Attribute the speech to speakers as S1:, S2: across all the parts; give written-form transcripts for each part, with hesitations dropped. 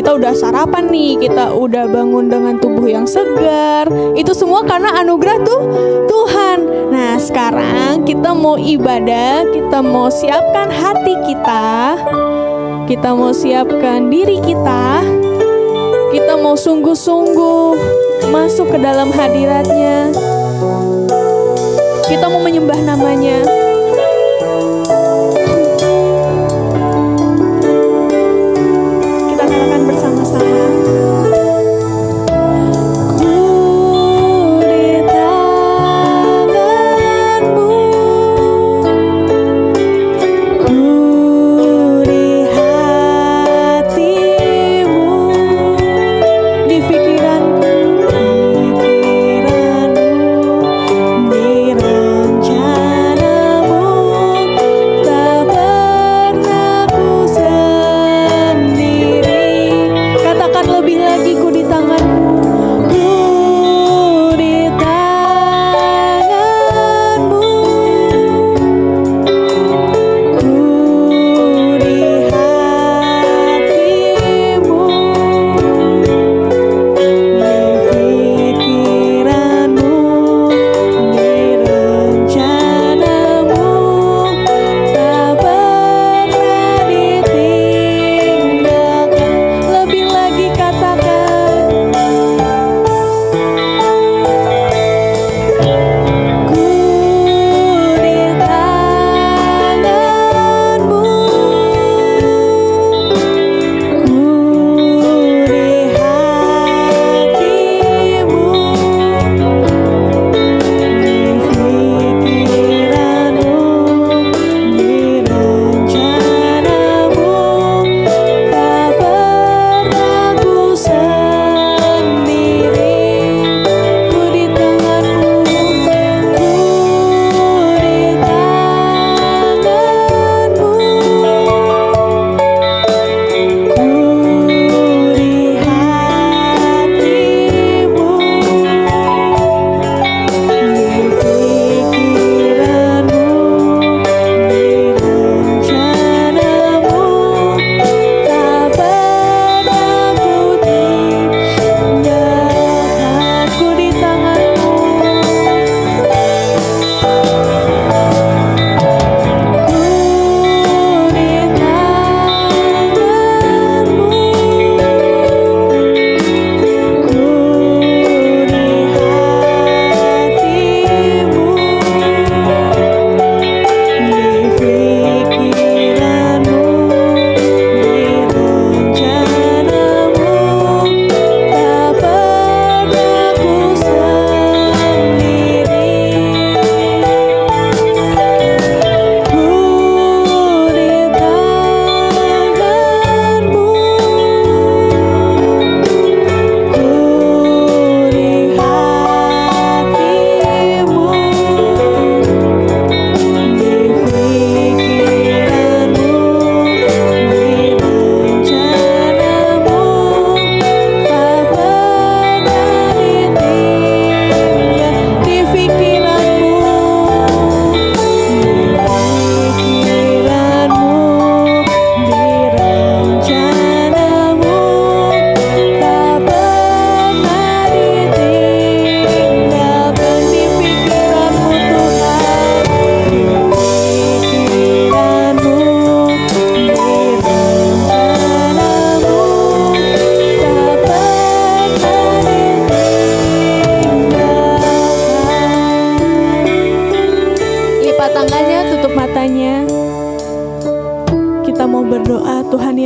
S1: kita udah sarapan nih, kita udah bangun dengan tubuh yang segar. Itu semua karena anugerah Tuhan. Nah, sekarang kita mau ibadah, kita mau siapkan hati kita mau siapkan diri kita mau sungguh-sungguh masuk ke dalam hadiratnya. Kita mau menyembah namanya. Kita katakan bersama-sama.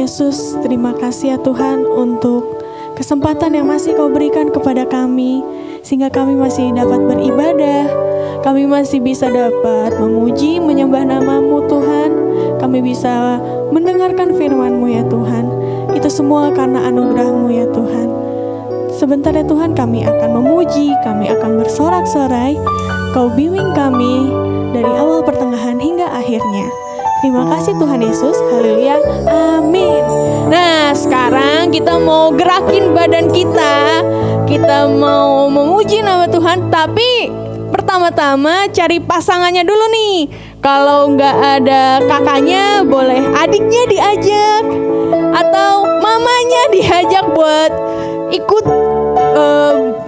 S2: Yesus, terima kasih ya Tuhan untuk kesempatan yang masih Kau berikan kepada kami, sehingga kami masih dapat beribadah, kami masih bisa dapat memuji, menyembah nama-Mu Tuhan, kami bisa mendengarkan firman-Mu ya Tuhan. Itu semua karena anugerah-Mu ya Tuhan. Sebentar ya Tuhan, kami akan memuji, kami akan bersorak-sorai, Kau bimbing kami dari awal pertengahan hingga akhirnya. Terima kasih Tuhan Yesus, haleluya, amin. Nah sekarang kita mau gerakin badan kita mau memuji nama Tuhan, tapi
S1: Pertama-tama cari pasangannya dulu nih. Kalau nggak ada kakaknya, boleh adiknya diajak atau mamanya diajak buat ikut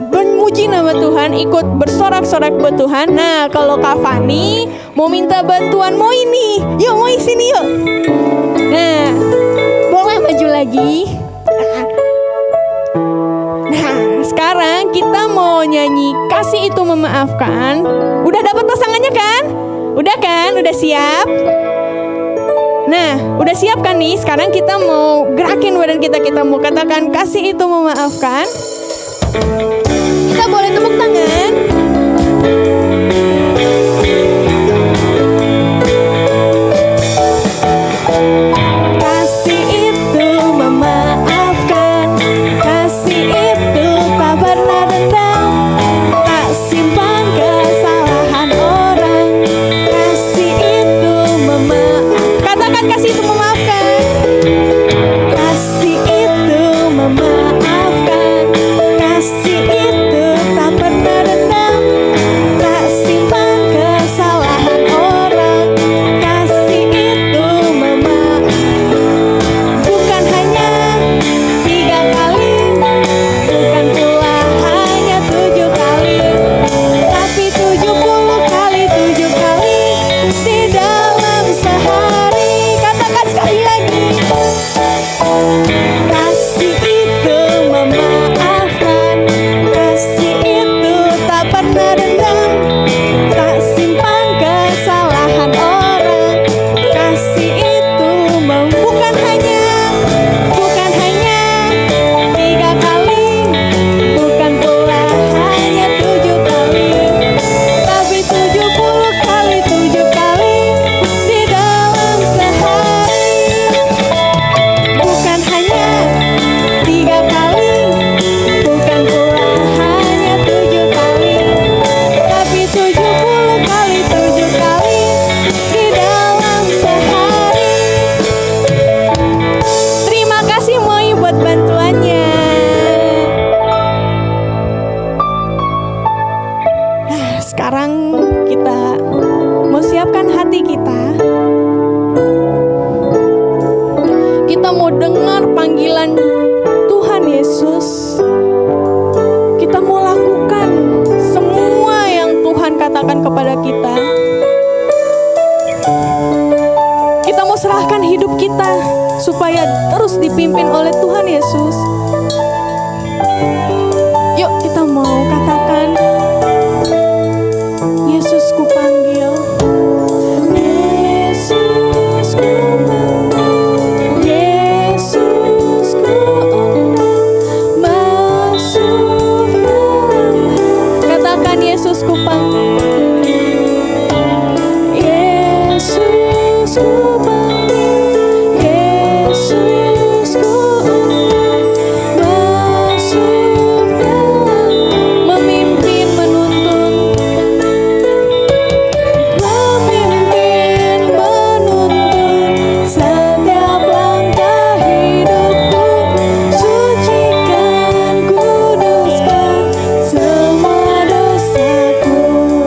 S1: memuji nama Tuhan, ikut bersorak-sorak buat Tuhan. Nah, kalau Kak Fani mau minta bantuan Moi nih, yuk Moi sini yuk. Nah, boleh maju lagi. Nah, sekarang kita mau nyanyi Kasih Itu Memaafkan. Udah dapat pasangannya kan? Udah kan? Udah siap? Nah, udah siap kan nih? Sekarang kita mau gerakin badan kita. Kita mau katakan Kasih Itu Memaafkan. Kita boleh tepuk tangan. Kasih itu memaafkan, kasih itu tak pernah dendam, tak simpan kesalahan orang. Kasih itu memaafkan. Katakan kasih itu memaafkan. Kasih itu memaafkan, kasih itu tak pernah dendam, tak simpan kesalahan orang. Kasih itu bukan hanya 3 kali, bukan pula hanya 7 kali, tapi 70 kali 7 kali di dalam sehari. Katakan sekali lagi. Kasih itu memaafkan, kasih itu tak pernah dendam, tak simpan kesalahan orang. Kasih itu bukan hanya 3 kali, bukan pula hanya 7 kali, tapi 70 kali 7 kali di dalam sehari. Bukan hanya 3 kali, bukan pula hanya 7 kali, tapi 70 kali 7 kali di dalam sehari. Terima kasih Moi buat bantuannya. Nah, sekarang kita mau siapkan hati kita. Kita mau dengar panggilan Tuhan Yesus. Kita mau lakukan semua yang Tuhan katakan kepada kita. Kita mau serahkan hidup kita supaya terus dipimpin oleh Tuhan Yesus. Yuk kita mau katakan, Yesus ku panggil, Yesus ku panggil, Yesus ku undang, masuk dalam hati. Katakan Yesus ku panggil, Yesus ku panggil, Yesus ku undang, masuk dalam, memimpin menuntun, setiap langkah hidupku. Sucikan, kuduskan semua dosaku.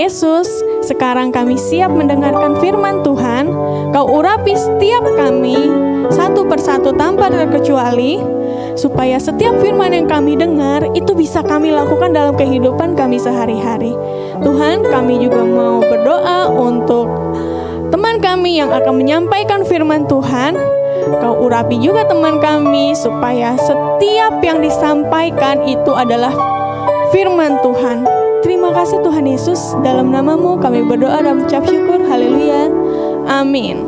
S2: Yesus, sekarang kami siap mendengarkan firman Tuhan. Kau urapi setiap kami satu persatu tanpa terkecuali, supaya setiap firman yang kami dengar itu bisa kami lakukan dalam kehidupan kami sehari-hari. Tuhan, kami juga mau berdoa untuk teman kami yang akan menyampaikan firman Tuhan. Kau urapi juga teman kami supaya setiap yang disampaikan itu adalah firman Tuhan. Terima kasih Tuhan Yesus, dalam namamu kami berdoa dan mengucap syukur. Haleluya. Amin.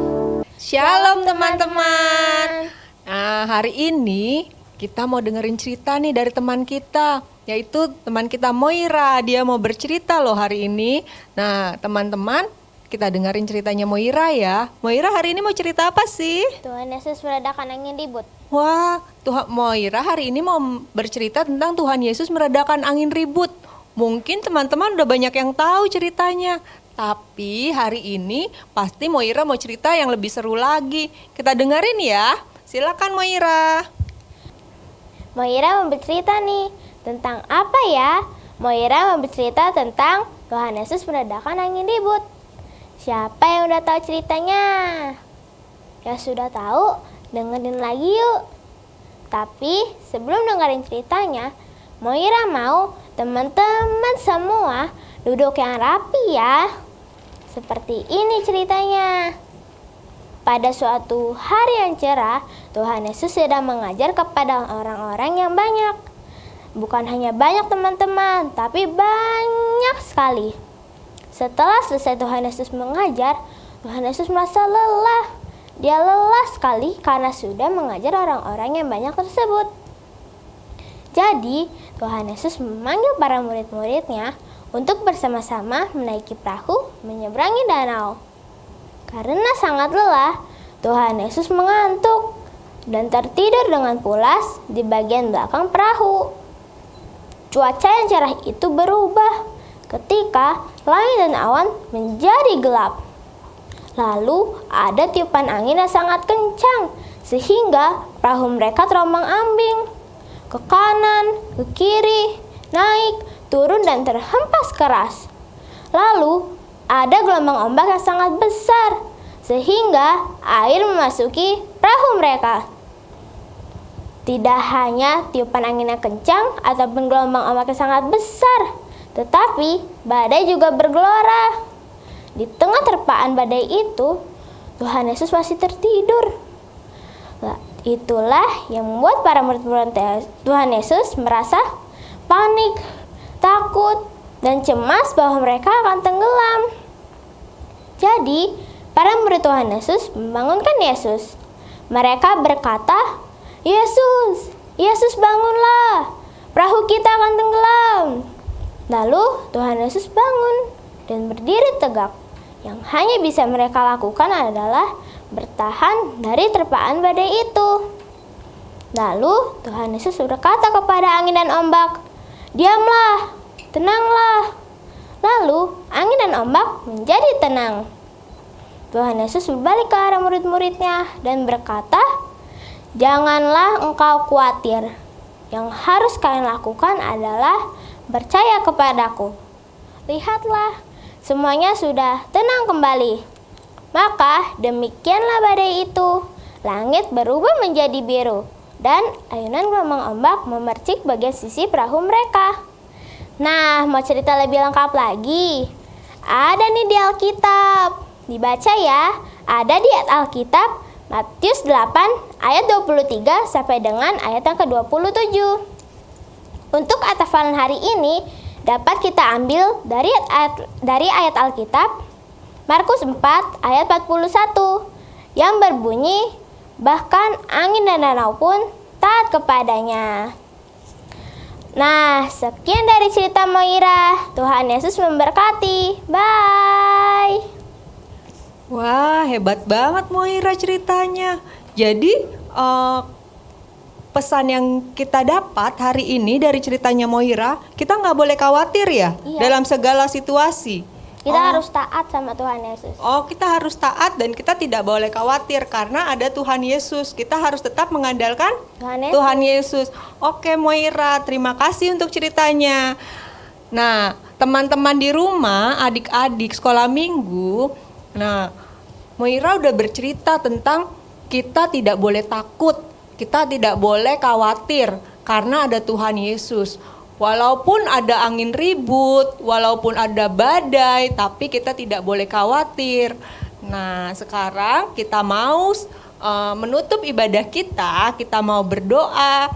S3: Shalom teman-teman. Nah, hari ini kita mau dengerin cerita nih dari teman kita, yaitu teman kita Moira. Dia mau bercerita loh hari ini. Nah, teman-teman, kita dengerin ceritanya Moira ya. Moira hari ini mau cerita apa sih?
S4: Tuhan Yesus meredakan angin ribut.
S3: Wah, Moira hari ini mau bercerita tentang Tuhan Yesus meredakan angin ribut. Mungkin teman-teman udah banyak yang tahu ceritanya. Tapi hari ini pasti Moira mau cerita yang lebih seru lagi. Kita dengerin ya. Silakan Moira.
S4: Moira mau bercerita nih. Tentang apa ya? Moira mau bercerita tentang Tuhan Yesus meredakan angin ribut. Siapa yang udah tahu ceritanya? Ya sudah tahu, dengerin lagi yuk. Tapi sebelum dengerin ceritanya, Moira mau teman-teman semua duduk yang rapi ya. Seperti ini ceritanya. Pada suatu hari yang cerah, Tuhan Yesus sedang mengajar kepada orang-orang yang banyak. Bukan hanya banyak teman-teman, tapi banyak sekali. Setelah selesai Tuhan Yesus mengajar, Tuhan Yesus merasa lelah. Dia lelah sekali karena sudah mengajar orang-orang yang banyak tersebut. Jadi, Tuhan Yesus memanggil para murid-muridnya untuk bersama-sama menaiki perahu menyeberangi danau. Karena sangat lelah, Tuhan Yesus mengantuk dan tertidur dengan pulas di bagian belakang perahu. Cuaca yang cerah itu berubah ketika langit dan awan menjadi gelap. Lalu ada tiupan angin yang sangat kencang sehingga perahu mereka terombang-ambing. Ke kanan, ke kiri, naik, turun dan terhempas keras. Lalu ada gelombang ombak yang sangat besar sehingga air memasuki perahu mereka. Tidak hanya tiupan angin yang kencang ataupun gelombang ombak yang sangat besar, tetapi badai juga bergelora. Di tengah terpaan badai itu, Tuhan Yesus masih tertidur. Nah, itulah yang membuat para murid-murid Tuhan Yesus merasa panik, takut, dan cemas bahwa mereka akan tenggelam. Jadi, para murid Tuhan Yesus membangunkan Yesus. Mereka berkata, "Yesus, Yesus bangunlah, perahu kita akan tenggelam." Lalu Tuhan Yesus bangun dan berdiri tegak. Yang hanya bisa mereka lakukan adalah bertahan dari terpaan badai itu. Lalu Tuhan Yesus berkata kepada angin dan ombak, "Diamlah, tenanglah." Lalu angin dan ombak menjadi tenang. Tuhan Yesus berbalik ke arah murid-muridnya dan berkata, "Janganlah engkau khawatir. Yang harus kalian lakukan adalah percaya kepadaku. Lihatlah, semuanya sudah tenang kembali." Maka demikianlah badai itu. Langit berubah menjadi biru dan ayunan gelombang ombak memercik bagian sisi perahu mereka. Nah, mau cerita lebih lengkap lagi? Ada nih di Alkitab. Dibaca ya. Ada di Alkitab Matius 8 ayat 23 sampai dengan ayat yang ke-27. Untuk hafalan hari ini dapat kita ambil dari ayat Alkitab Markus 4 ayat 41 yang berbunyi, "Bahkan angin dan danau pun taat kepadanya." Nah, sekian dari cerita Moira. Tuhan Yesus memberkati. Bye.
S3: Wah, hebat banget Moira ceritanya. Jadi, pesan yang kita dapat hari ini dari ceritanya Moira, kita nggak boleh khawatir ya
S4: Iya.
S3: dalam segala situasi.
S4: Kita harus taat sama Tuhan Yesus.
S3: Oh, kita harus taat dan kita tidak boleh khawatir karena ada Tuhan Yesus. Kita harus tetap mengandalkan Tuhan Yesus. Oke Moira, terima kasih untuk ceritanya. Nah, teman-teman di rumah, adik-adik sekolah minggu, nah Moira udah bercerita tentang kita tidak boleh takut, kita tidak boleh khawatir karena ada Tuhan Yesus. Walaupun ada angin ribut, walaupun ada badai, tapi kita tidak boleh khawatir. Nah, sekarang kita mau menutup ibadah kita mau berdoa.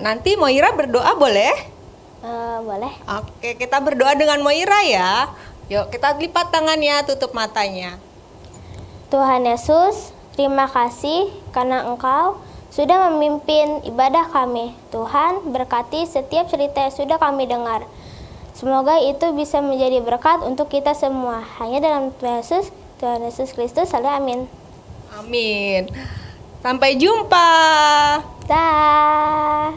S3: Nanti Moira berdoa boleh?
S4: Boleh.
S3: Oke, kita berdoa dengan Moira ya. Yuk, kita lipat tangannya, tutup matanya.
S4: Tuhan Yesus, terima kasih karena Engkau sudah memimpin ibadah kami. Tuhan, berkati setiap cerita yang sudah kami dengar. Semoga itu bisa menjadi berkat untuk kita semua. Hanya dalam Tuhan Yesus Kristus, amin.
S3: Amin. Sampai jumpa.
S4: Dah.